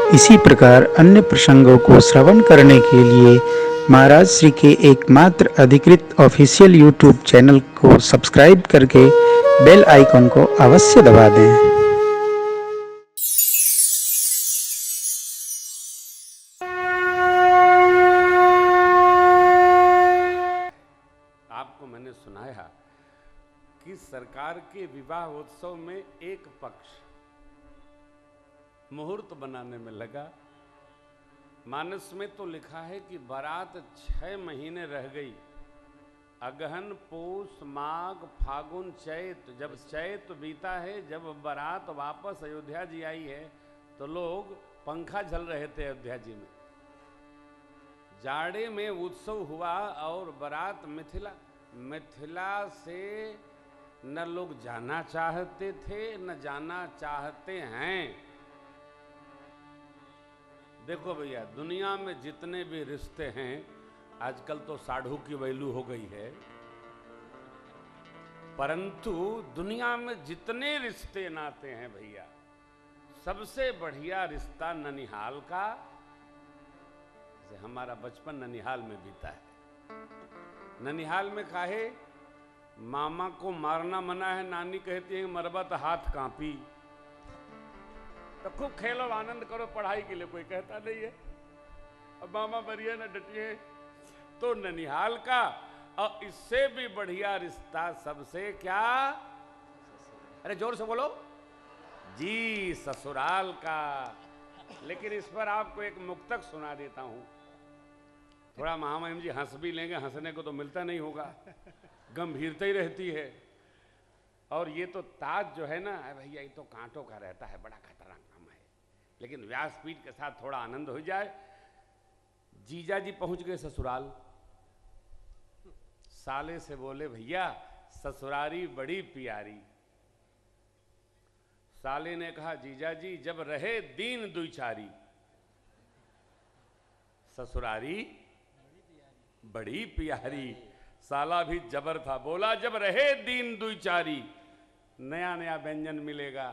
इसी प्रकार अन्य प्रसंगों को श्रवण करने के लिए महाराज श्री के एकमात्र अधिकृत ऑफिशियल यूट्यूब चैनल को सब्सक्राइब करके बेल आइकन को अवश्य दबा दें। आपको मैंने सुनाया कि सरकार के विवाह उत्सव में एक पक्ष मुहूर्त बनाने में लगा। मानस में तो लिखा है कि बारात 6 महीने रह गई। अगहन, पोष, माघ, फागुन, चैत। जब चैत बीता है, जब बारात वापस अयोध्या जी आई है, तो लोग पंखा झल रहे थे अयोध्या जी में। जाड़े में उत्सव हुआ और बारात मिथिला से न लोग जाना चाहते थे न जाना चाहते हैं। देखो भैया, दुनिया में जितने भी रिश्ते हैं, आजकल तो साढ़ू की वैल्यू हो गई है, परंतु दुनिया में जितने रिश्ते नाते हैं भैया, सबसे बढ़िया रिश्ता ननिहाल का। हमारा बचपन ननिहाल में बीता है। ननिहाल में काहे मामा को मारना मना है, नानी कहती है मरबा तो हाथ कांपी। तो खूब खेलो, आनंद करो, पढ़ाई के लिए कोई कहता नहीं है। अब मामा बढ़िया न डटिए। तो ननिहाल का, और इससे भी बढ़िया रिश्ता सबसे क्या, अरे जोर से बोलो जी, ससुराल का। लेकिन इस पर आपको एक मुक्तक सुना देता हूं। थोड़ा महामहिम जी हंस भी लेंगे, हंसने को तो मिलता नहीं होगा, गंभीरता ही रहती है। और ये तो ताज जो है ना भैया, ये तो कांटों का रहता है, बड़ा खतरनाक काम है। लेकिन व्यासपीठ के साथ थोड़ा आनंद हो जाए। जीजा जी पहुंच गए ससुराल। साले से बोले भैया ससुरारी बड़ी प्यारी। साले ने कहा जीजा जी जब रहे दीन दुचारी, ससुरारी बड़ी प्यारी। साला भी जबर था, बोला जब रहे दीन दुचारी, नया नया व्यंजन मिलेगा।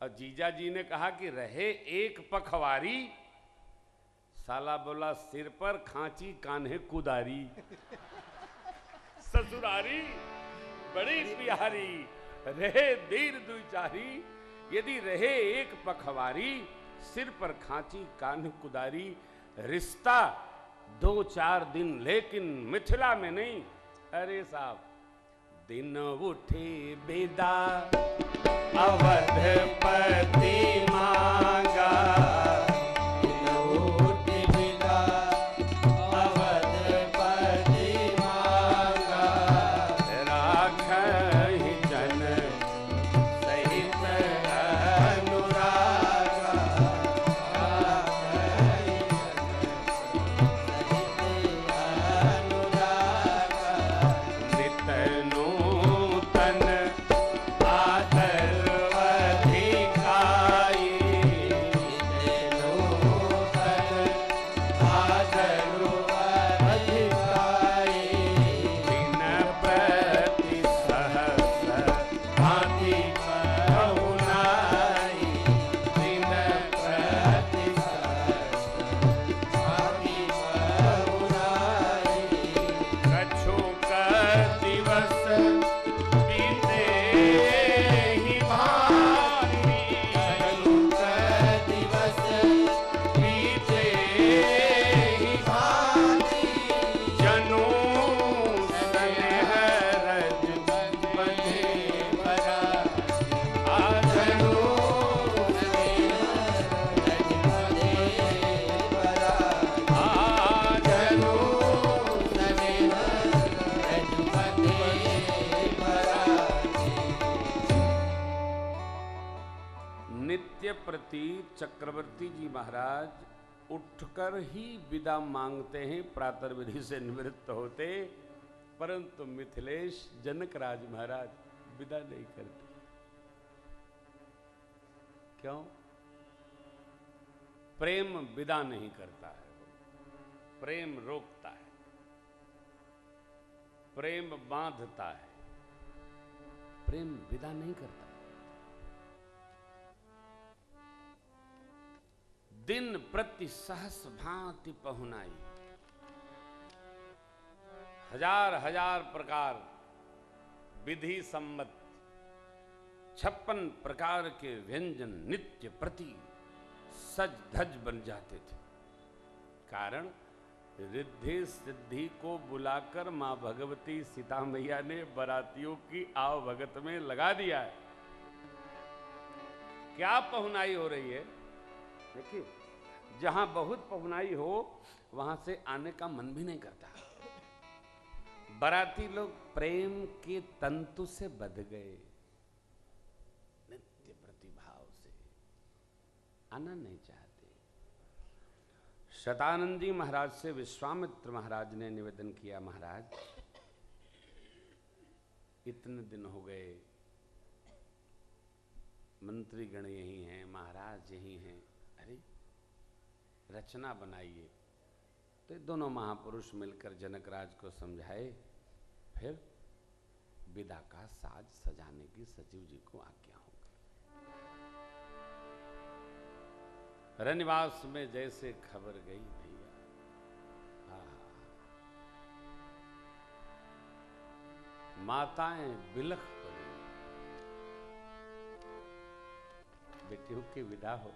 और जीजा जी ने कहा कि रहे एक पखवारी, साला बोला सिर पर खांची कान्हे कुदारी। ससुरारी बड़ी प्यारी, रहे दीन दुचारी, यदि रहे एक पखवारी, सिर पर खांची कान्हे कुदारी। रिश्ता 2-4 दिन, लेकिन मिथिला में नहीं। अरे साहब, दिन उठे बेदा अवधपति मांगा, दिन उठे बेदा अवधपति मांगा, राखहि जन सहित अनुरागा, राखहि नित नूतन आदर अधिकाई, नित नूतन आदर अधिकाई, दिन प्रति सहस भांति पहुनाई, दिन प्रति सहस भांति पहुनाई। कछुक दिवस बीते ही भांति, कछुक दिवस बीते ही भांति, जनु स्नेह रज बंधे बरा, जनु स्नेह रज बंधे बरा, जनु स्नेह रज बंधे बरा। नित्य प्रति चक्रवर्ती जी महाराज उठकर ही विदा मांगते हैं, प्रातः विधि से निवृत्त होते, परंतु मिथिलेश जनक राज महाराज विदा नहीं करते। क्यों? प्रेम विदा नहीं करता है, प्रेम रोकता है, प्रेम बांधता है, प्रेम विदा नहीं करता। दिन प्रति सहस भांति पहुनाई। हजार हजार प्रकार विधि सम्मत 56 प्रकार के व्यंजन नित्य प्रति सज धज बन जाते थे। कारण रिद्धि सिद्धि को बुलाकर मां भगवती सीता मैया ने बारातियों की आव भगत में लगा दिया है। क्या पहुनाई हो रही है देखिए, जहां बहुत पहुनाई हो वहां से आने का मन भी नहीं करता। बाराती लोग प्रेम के तंतु से बंध गए, नित्य प्रतिभाव से आना नहीं चाहते। शतानंद जी महाराज से विश्वामित्र महाराज ने निवेदन किया, महाराज इतने दिन हो गए, मंत्रीगण यही हैं, महाराज यही हैं, अरे रचना बनाइए। तो ये दोनों महापुरुष मिलकर जनकराज को समझाए, फिर विदा का साज सजाने की सचिव जी को आज्ञा हो गई। रनिवास में जैसे खबर गई भैया, माताएं बिलख पड़ी, बेटियों की विदा हो।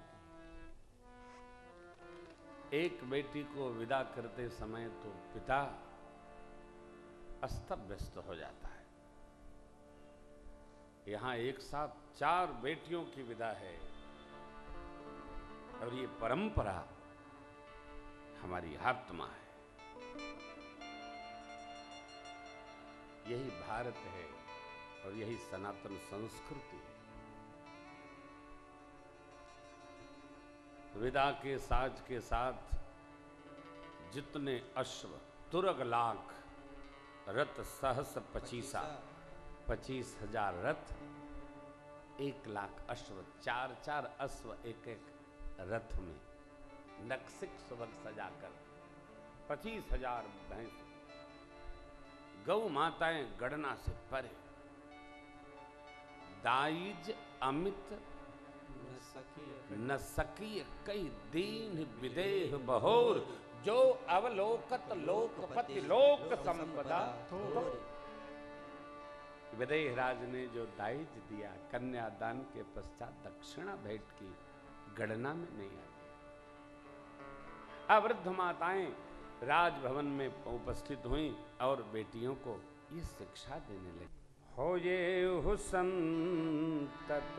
एक बेटी को विदा करते समय तो पिता अस्त व्यस्त हो जाता है। यहां एक साथ 4 बेटियों की विदा है, और ये परंपरा हमारी आत्मा है। यही भारत है और यही सनातन संस्कृति है। विदा के साज के साथ जितने अश्व, तुरग लाख, रथ सहस 25,000 रथ, 1 लाख अश्व, 4 अश्व एक रथ में नक्सिक सुबह सजाकर 25,000 भैंस, गौ माताएं गणना से परे, दाइज अमित न सकिय कई दीन विदेह बहोर, जो अवलोकत लोकपति लोक संपदा। विदेह राज ने जो दाइज दिया, कन्यादान के पश्चात दक्षिणा भेंट की, गणना में नहीं आती। अवृद्ध माताएं राजभवन में उपस्थित हुई और बेटियों को ये शिक्षा देने लगी। हो ये हुसंतत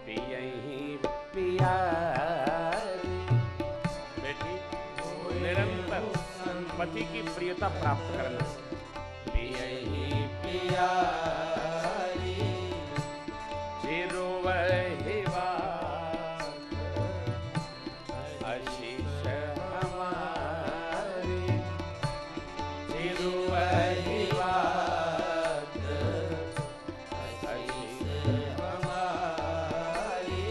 पियहि पियारी, बेटी निरंतर पति की प्रियता प्राप्त करना। पियहि पियारी चिरुवहि बात, आशीष हमारी चिरुवहि बात, आशीष हमारी।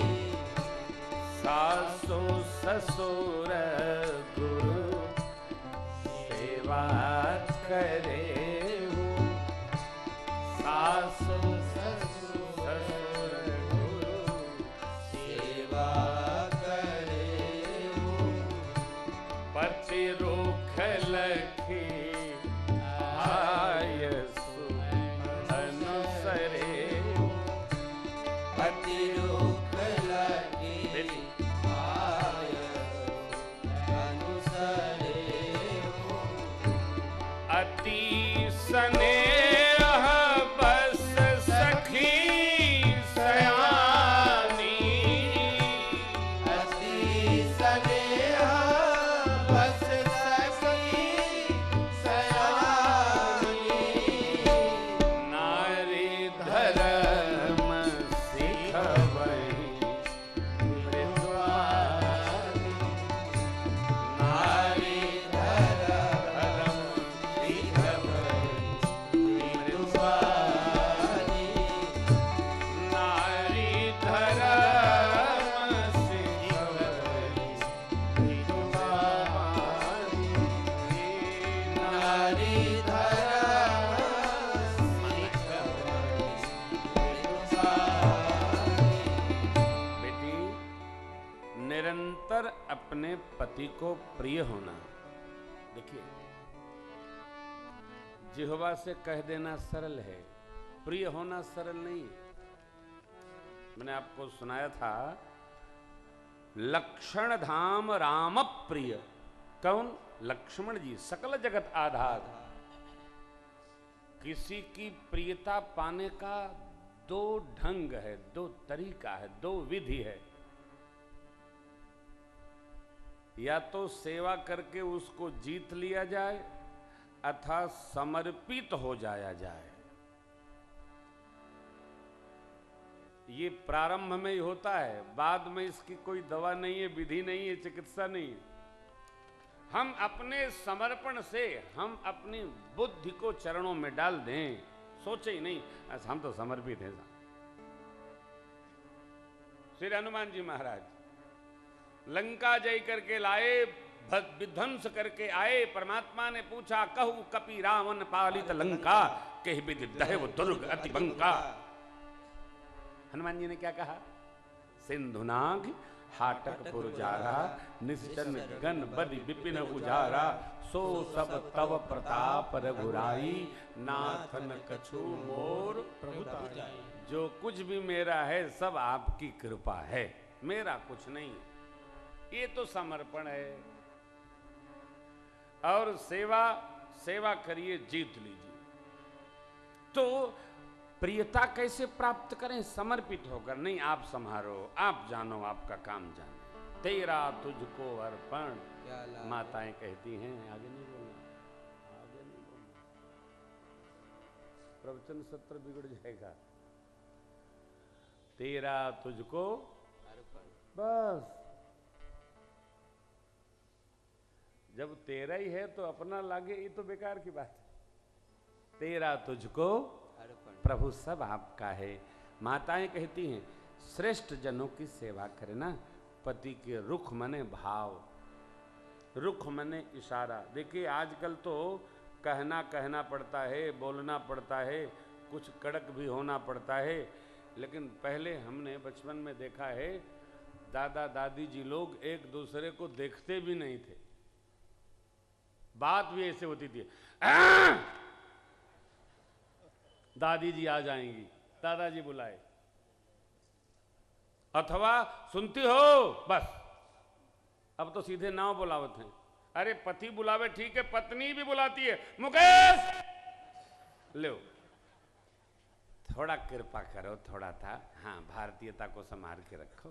सासु ससुर गुरु सेवा करे, सासु ससुर गुरु सेवा करे, पति रुख लखी आयसु अनुसरे, पति रुख लखी अति स्नेह बस सखी सयानी, अति स्नेह बस निरंतर अपने पति को प्रिय होना। देखिए, जिह्वा से कह देना सरल है, प्रिय होना सरल नहीं है। मैंने आपको सुनाया था, लक्षण धाम राम प्रिय। कौन? लक्ष्मण जी, सकल जगत आधार। किसी की प्रियता पाने का दो ढंग है, दो तरीका है, दो विधि है। या तो सेवा करके उसको जीत लिया जाए अथवा समर्पित हो जाया जाए। ये प्रारंभ में ही होता है, बाद में इसकी कोई दवा नहीं है, विधि नहीं है, चिकित्सा नहीं है। हम अपने समर्पण से हम अपनी बुद्धि को चरणों में डाल दें, सोचे ही नहीं, हम तो समर्पित हैं। श्री हनुमान जी महाराज लंका जय करके लाए, विध्वंस करके आए। परमात्मा ने पूछा, कहू कपि रावण पालित लंका, कहि विधि दैव दुर्ग अति बंका। हनुमान जी ने क्या कहा? सिंधुनाग हाटक पुरजारा, निश्चन गण बदि विपिन उजारा, सो सब तव प्रताप रघुराई, नाथन कछु मोर प्रभुताई। जो कुछ भी मेरा है सब आपकी कृपा है, मेरा कुछ नहीं है। ये तो समर्पण है। और सेवा करिए, जीत लीजिए। तो प्रियता कैसे प्राप्त करें? समर्पित होकर। नहीं, आप संभारो, आप जानो, आपका काम जानो, तेरा तुझको अर्पण। माताएं कहती हैं, आगे नहीं बोलना, आगे नहीं बोलना, प्रवचन सत्र बिगड़ जाएगा। तेरा तुझको अर्पण, बस। जब तेरा ही है तो अपना लागे, ये तो बेकार की बात है। तेरा तुझको प्रभु, सब आपका है। माताएं कहती हैं, श्रेष्ठ जनों की सेवा करें ना। पति के रुख मने भाव, रुख मने इशारा। देखिए, आजकल तो कहना पड़ता है, बोलना पड़ता है, कुछ कड़क भी होना पड़ता है। लेकिन पहले हमने बचपन में देखा है, दादा दादी जी लोग एक दूसरे को देखते भी नहीं थे, बात भी ऐसे होती थी। दादी जी आ जाएंगी, दादाजी बुलाए, अथवा सुनती हो, बस। अब तो सीधे नाव बुलावत हैं। अरे पति बुलावे ठीक है, पत्नी भी बुलाती है, मुकेश लो, थोड़ा कृपा करो, थोड़ा था, हाँ, भारतीयता को संभाल के रखो,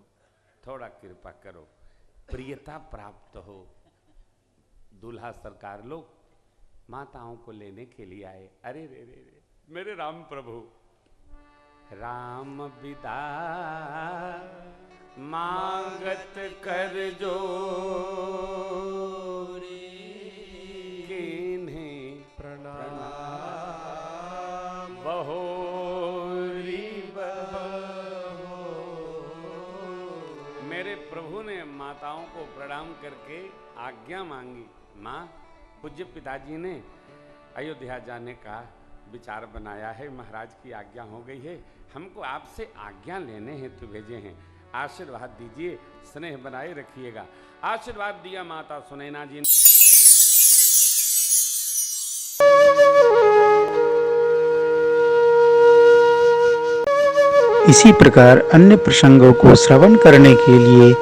थोड़ा कृपा करो, प्रियता प्राप्त हो। दूल्हा सरकार लोग माताओं को लेने के लिए आए। अरे रे रे रे, मेरे राम प्रभु, राम विदा मांगत कर जो किन्हें प्रणाम, बहोरी बहो। मेरे प्रभु ने माताओं को प्रणाम करके आज्ञा मांगी। माँ, पूज्य पिताजी ने अयोध्या जाने का विचार बनाया है, महाराज की आज्ञा हो गई है, हमको आपसे आज्ञा लेने हेतु भेजे हैं, आशीर्वाद दीजिए, स्नेह बनाए रखिएगा। आशीर्वाद दिया माता सुनैना जी ने। इसी प्रकार अन्य प्रसंगों को श्रवण करने के लिए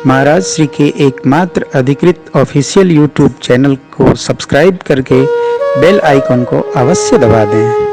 महाराज श्री के एकमात्र अधिकृत ऑफिशियल यूट्यूब चैनल को सब्सक्राइब करके बेल आइकन को अवश्य दबा दें।